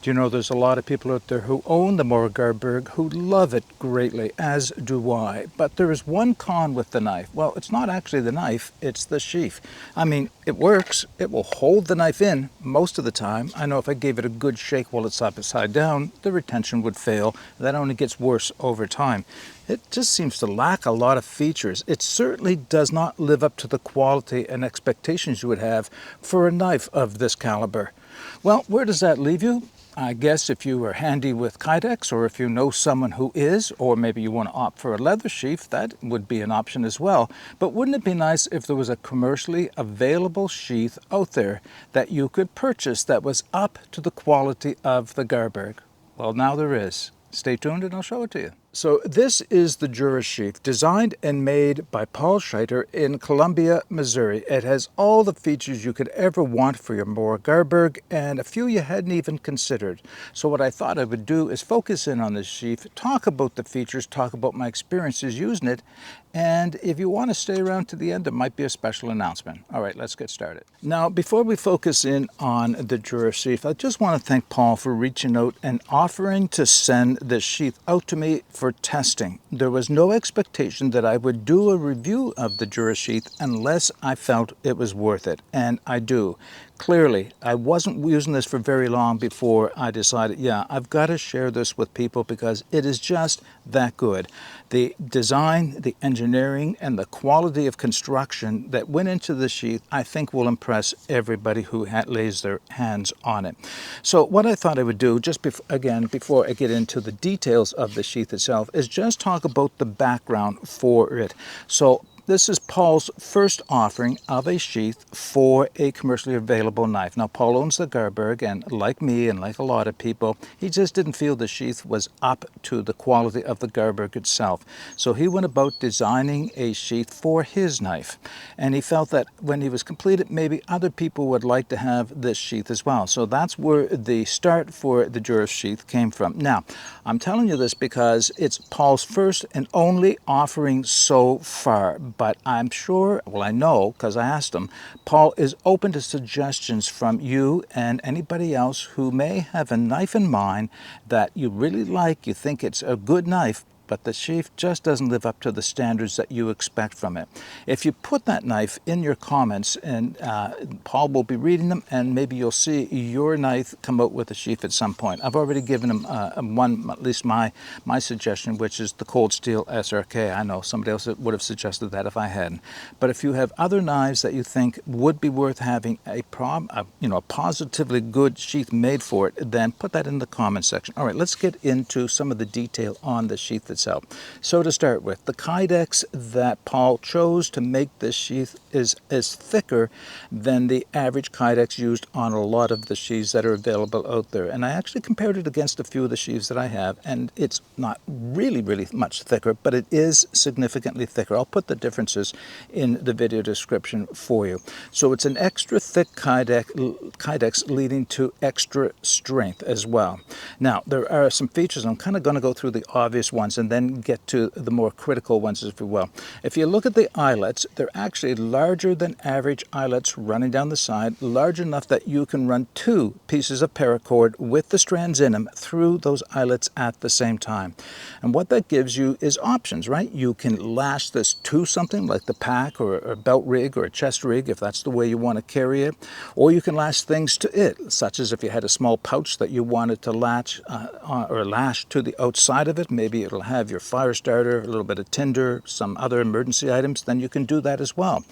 Do you know there's a lot of people out there who own the Mora Garberg who love it greatly, as do I. But there is one con with the knife. Well, it's not actually the knife, it's the sheath. I mean, it works. It will hold the knife in most of the time. I know if I gave it a good shake while it's upside down, the retention would fail. That only gets worse over time. It just seems to lack a lot of features. It certainly does not live up to the quality and expectations you would have for a knife of this caliber. Well, where does that leave you? I guess if you are handy with kydex, or if you know someone who is, or maybe you want to opt for a leather sheath, that would be an option as well. But wouldn't it be nice if there was a commercially available sheath out there that you could purchase that was up to the quality of the Garberg? Well, now there is. Stay tuned and I'll show it to you. So this is the Durasheath, designed and made by Paul Scheiter in Columbia, Missouri. It has all the features you could ever want for your Mora Garberg, and a few you hadn't even considered. So what I thought I would do is focus in on this sheath, talk about the features, talk about my experiences using it, and if you want to stay around to the end, there might be a special announcement. All right, let's get started. Now, before we focus in on the Durasheath, I just want to thank Paul for reaching out and offering to send this sheath out to me for testing. There was no expectation that I would do a review of the Durasheath unless I felt it was worth it, and I do. Clearly, I wasn't using this for very long before I decided, yeah, I've got to share this with people because it is just that good. The design, the engineering, and the quality of construction that went into the sheath, I think will impress everybody who lays their hands on it. So what I thought I would do, just again, before I get into the details of the sheath itself, is just talk about the background for it. So this is Paul's first offering of a sheath for a commercially available knife. Now, Paul owns the Garberg, and like me and like a lot of people, he just didn't feel the sheath was up to the quality of the Garberg itself. So he went about designing a sheath for his knife, and he felt that when he was completed, maybe other people would like to have this sheath as well. So that's where the start for the Durasheath came from. Now, I'm telling you this because it's Paul's first and only offering so far. But I'm sure, well, I know, because I asked him, Paul is open to suggestions from you and anybody else who may have a knife in mind that you really like, you think it's a good knife, but the sheath just doesn't live up to the standards that you expect from it. If you put that knife in your comments, and Paul will be reading them, and maybe you'll see your knife come out with a sheath at some point. I've already given him one, at least my suggestion, which is the Cold Steel SRK. I know somebody else would have suggested that if I hadn't. But if you have other knives that you think would be worth having a positively good sheath made for it, then put that in the comment section. All right, let's get into some of the detail on the sheath itself. So to start with, the kydex that Paul chose to make this sheath is thicker than the average kydex used on a lot of the sheaths that are available out there. And I actually compared it against a few of the sheaths that I have, and it's not really much thicker, but it is significantly thicker. I'll put the differences in the video description for you. So it's an extra thick kydex leading to extra strength as well. Now, there are some features. I'm kind of going to go through the obvious ones and then get to the more critical ones, if you will. If you look at the eyelets, they're actually larger than average eyelets running down the side, large enough that you can run 2 pieces of paracord with the strands in them through those eyelets at the same time. And what that gives you is options, right? You can lash this to something like the pack or a belt rig or a chest rig, if that's the way you want to carry it, or you can lash things to it, such as if you had a small pouch that you wanted to latch or lash to the outside of it. Maybe it'll have your fire starter, a little bit of tinder, some other emergency items, then you can do that as well.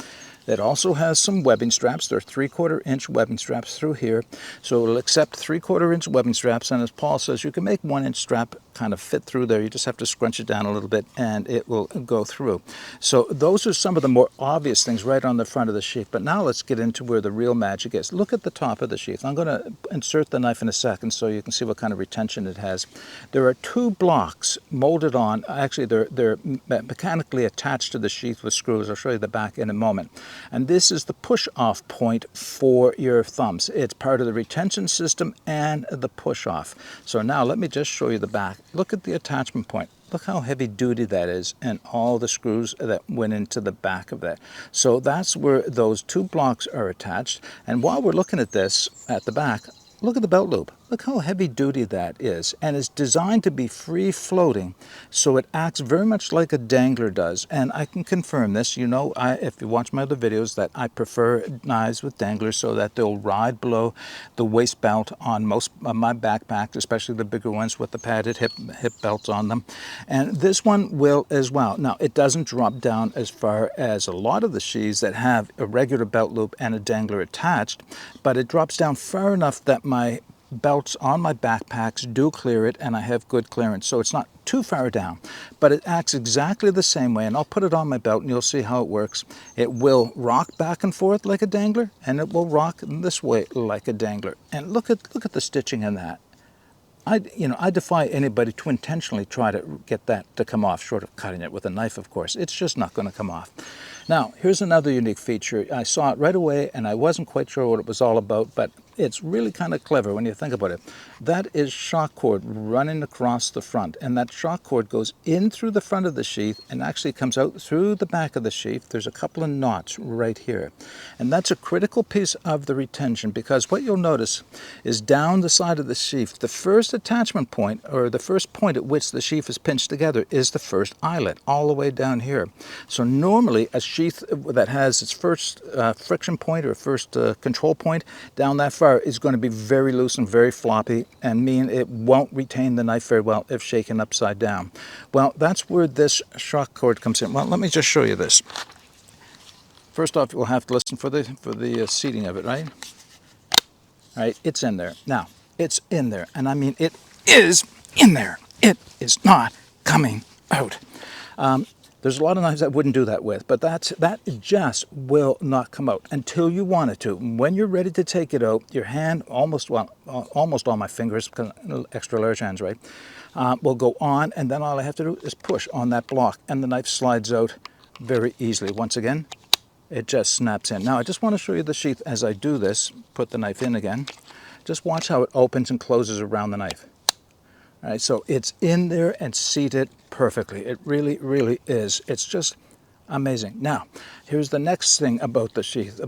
It also has some webbing straps. They're 3/4 inch webbing straps through here. So it'll accept 3/4 inch webbing straps. And as Paul says, you can make 1 inch strap kind of fit through there. You just have to scrunch it down a little bit and it will go through. So those are some of the more obvious things right on the front of the sheath. But now let's get into where the real magic is. Look at the top of the sheath. I'm going to insert the knife in a second so you can see what kind of retention it has. There are 2 blocks molded on. Actually, they're mechanically attached to the sheath with screws. I'll show you the back in a moment. And this is the push-off point for your thumbs. It's part of the retention system and the push-off. So now let me just show you the back. Look at the attachment point. Look how heavy duty that is and all the screws that went into the back of that. So that's where those 2 blocks are attached. And while we're looking at this at the back, look at the belt loop. Look how heavy duty that is, and it's designed to be free floating, so it acts very much like a dangler does. And I can confirm this. You know, if you watch my other videos, that I prefer knives with danglers so that they'll ride below the waist belt on most of my backpacks, especially the bigger ones with the padded hip belts on them. And this one will as well. Now, it doesn't drop down as far as a lot of the sheaths that have a regular belt loop and a dangler attached, but it drops down far enough that my belts on my backpacks do clear it, and I have good clearance, so it's not too far down, but it acts exactly the same way. And I'll put it on my belt and you'll see how it works. It will rock back and forth like a dangler, and it will rock this way like a dangler. And look at the stitching in that. I defy anybody to intentionally try to get that to come off, short of cutting it with a knife, of course. It's just not going to come off. Now, here's another unique feature. I saw it right away, and I wasn't quite sure what it was all about, but it's really kind of clever when you think about it. That is shock cord running across the front, and that shock cord goes in through the front of the sheath and actually comes out through the back of the sheath. There's a couple of knots right here, and that's a critical piece of the retention, because what you'll notice is down the side of the sheath, the first attachment point, or the first point at which the sheath is pinched together, is the first eyelet, all the way down here. So normally a sheath that has its first friction point or first control point down that far is going to be very loose and very floppy, and mean it won't retain the knife very well if shaken upside down. Well, that's where this shock cord comes in. Well, let me just show you this. First off, you'll have to listen for the seating of it, right? All right, it's in there. Now, it's in there, and I mean it is in there. It is not coming out. There's a lot of knives I wouldn't do that with, but that just will not come out until you want it to. When you're ready to take it out, your hand, almost all my fingers, extra large hands, right, will go on, and then all I have to do is push on that block, and the knife slides out very easily. Once again, it just snaps in. Now, I just want to show you the sheath as I do this. Put the knife in again. Just watch how it opens and closes around the knife. All right, so it's in there and seated perfectly. It really, really is. It's just amazing. Now, here's the next thing about the sheath,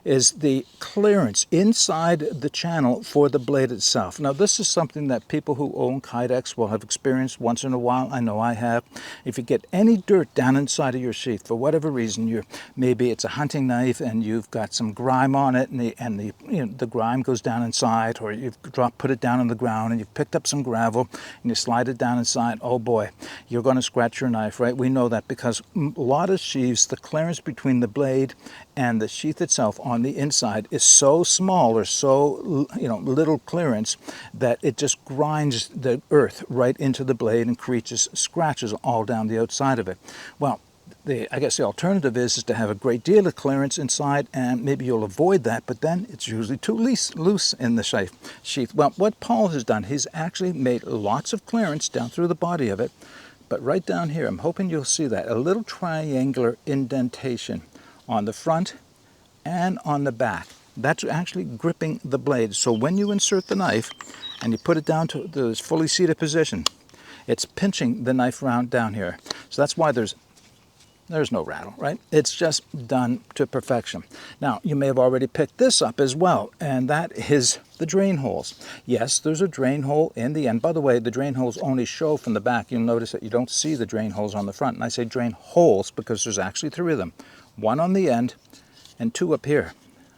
is the clearance inside the channel for the blade itself. Now, this is something that people who own kydex will have experienced once in a while. I know I have. If you get any dirt down inside of your sheath, for whatever reason, maybe it's a hunting knife and you've got some grime on it, and the grime goes down inside, or you've put it down on the ground and you've picked up some gravel and you slide it down inside, oh boy, you're going to scratch your knife, right? We know that because a lot of sheaths, the clearance between the blade and the sheath itself on the inside is so small, or so little clearance, that it just grinds the earth right into the blade and creates scratches all down the outside of it. Well, I guess the alternative is to have a great deal of clearance inside, and maybe you'll avoid that, but then it's usually too loose in the sheath. Well, what Paul has done, he's actually made lots of clearance down through the body of it, but right down here, I'm hoping you'll see that, a little triangular indentation on the front and on the back. That's actually gripping the blade. So when you insert the knife and you put it down to this fully seated position, it's pinching the knife round down here. So that's why there's no rattle, right? It's just done to perfection. Now, you may have already picked this up as well, and that is the drain holes. Yes, there's a drain hole in the end. By the way, the drain holes only show from the back. You'll notice that you don't see the drain holes on the front. And I say drain holes because there's actually 3 of them. 1 on the end and 2 up here.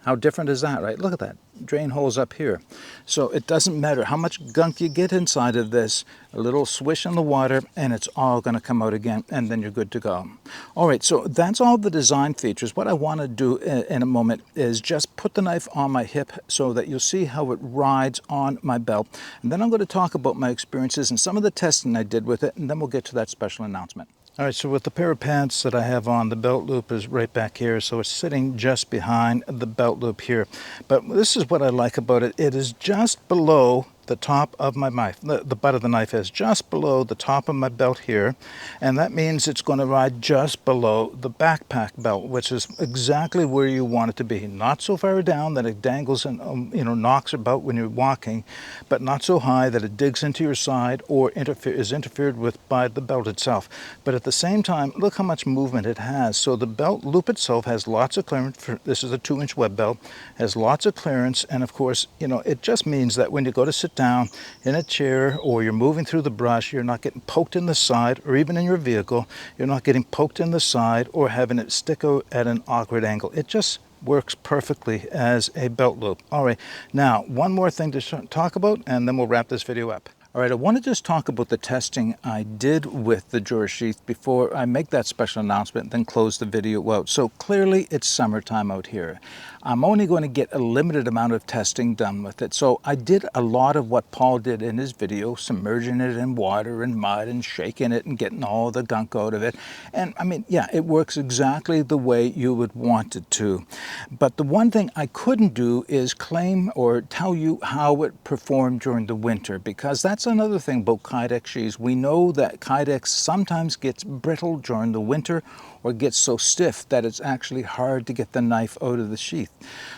How different is that, right? Look at that. Drain holes up here. So it doesn't matter how much gunk you get inside of this, a little swish in the water and it's all going to come out again, and then you're good to go. All right, so that's all the design features. What I want to do in a moment is just put the knife on my hip so that you'll see how it rides on my belt. And then I'm going to talk about my experiences and some of the testing I did with it, and then we'll get to that special announcement. All right, so with the pair of pants that I have on, the belt loop is right back here, so it's sitting just behind the belt loop here. But this is what I like about it. It is just below the top of my knife. The butt of the knife is just below the top of my belt here, and that means it's going to ride just below the backpack belt, which is exactly where you want it to be. Not so far down that it dangles and knocks about when you're walking, but not so high that it digs into your side or is interfered with by the belt itself. But at the same time, look how much movement it has. So the belt loop itself has lots of clearance. This is a 2-inch web belt, has lots of clearance, and of course, it just means that when you go to sit sit down in a chair or you're moving through the brush, you're not getting poked in the side, or even in your vehicle, you're not getting poked in the side or having it stick out at an awkward angle. It just works perfectly as a belt loop. All right, now one more thing to talk about and then we'll wrap this video up. All right, I want to just talk about the testing I did with the Durasheath before I make that special announcement and then close the video out. So clearly it's summertime out here. I'm only going to get a limited amount of testing done with it. So I did a lot of what Paul did in his video, submerging it in water and mud and shaking it and getting all the gunk out of it. And I mean, yeah, it works exactly the way you would want it to. But the one thing I couldn't do is claim or tell you how it performed during the winter, because that's another thing about kydex sheaths. We know that kydex sometimes gets brittle during the winter or gets so stiff that it's actually hard to get the knife out of the sheath.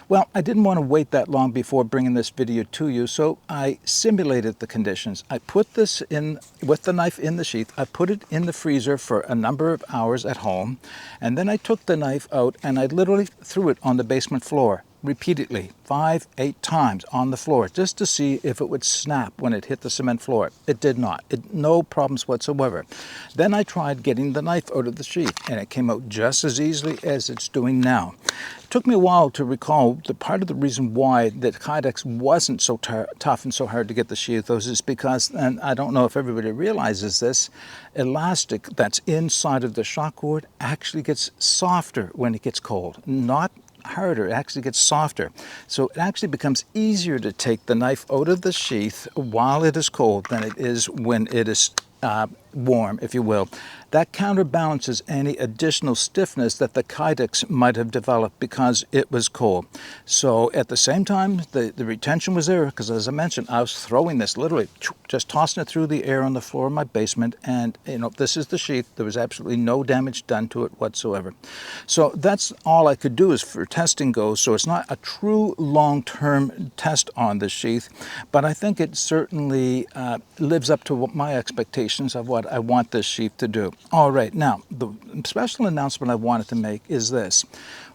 Well, I didn't want to wait that long before bringing this video to you, so I simulated the conditions. I put this in with the knife in the sheath. I put it in the freezer for a number of hours at home, and then I took the knife out and I literally threw it on the basement floor repeatedly, 5-8 times on the floor, just to see if it would snap when it hit the cement floor. It did not. No problems whatsoever. Then I tried getting the knife out of the sheath, and it came out just as easily as it's doing now. It took me a while to recall that part of the reason why that kydex wasn't so tough and so hard to get the sheath out is because, and I don't know if everybody realizes this, elastic that's inside of the shock cord actually gets softer when it gets cold, not harder. It actually gets softer. So it actually becomes easier to take the knife out of the sheath while it is cold than it is when it is warm, if you will. That counterbalances any additional stiffness that the kydex might have developed because it was cold. So at the same time, the retention was there because, as I mentioned, I was throwing this literally, just tossing it through the air on the floor of my basement, and this is the sheath. There was absolutely no damage done to it whatsoever. So that's all I could do as for testing goes. So it's not a true long-term test on the sheath, but I think it certainly lives up to my expectations of what I want this sheath to do. All right, now the special announcement I wanted to make is this.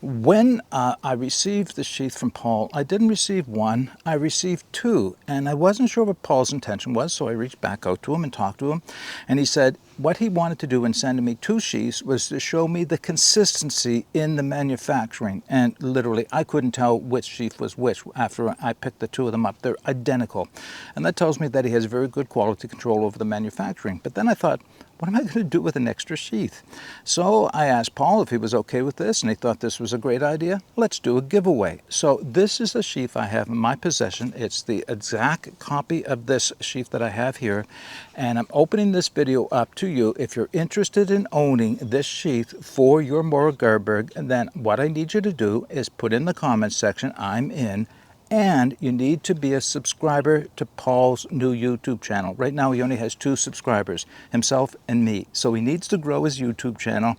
When I received the sheath from Paul, I didn't receive one, I received two, and I wasn't sure what Paul's intention was, so I reached back out to him and talked to him, and he said what he wanted to do in sending me two sheaths was to show me the consistency in the manufacturing, and literally I couldn't tell which sheath was which after I picked the two of them up. They're identical, and that tells me that he has very good quality control over the manufacturing. But then I thought, what am I going to do with an extra sheath? So I asked Paul if he was okay with this, and he thought this was a great idea. Let's do a giveaway. So this is a sheath I have in my possession. It's the exact copy of this sheath that I have here, and I'm opening this video up to you. If you're interested in owning this sheath for your Mora Garberg, then what I need you to do is put in the comments section, I'm in, and you need to be a subscriber to Paul's new YouTube channel. Right now he only has 2 subscribers, himself and me. So he needs to grow his YouTube channel,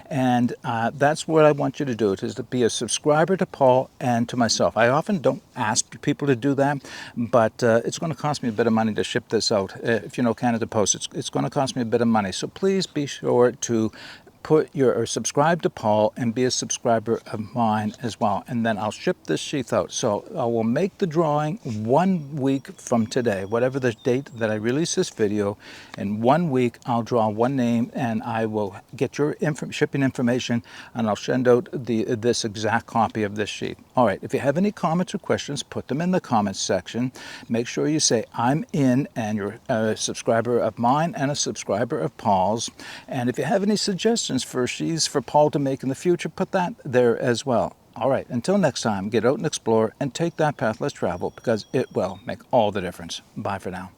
and that's what I want you to do, is to be a subscriber to Paul and to myself. I often don't ask people to do that, but it's going to cost me a bit of money to ship this out. If you know Canada Post, it's going to cost me a bit of money. So please be sure to subscribe to Paul and be a subscriber of mine as well, and then I'll ship this sheath out. So I will make the drawing 1 week from today, whatever the date that I release this video. In 1 week I'll draw one name, and I will get your shipping information, and I'll send out this exact copy of this sheath. All right, if you have any comments or questions, put them in the comments section. Make sure you say I'm in, and you're a subscriber of mine and a subscriber of Paul's. And if you have any suggestions for sheaths for Paul to make in the future, put that there as well. All right, until next time, get out and explore and take that path less traveled, because it will make all the difference. Bye for now.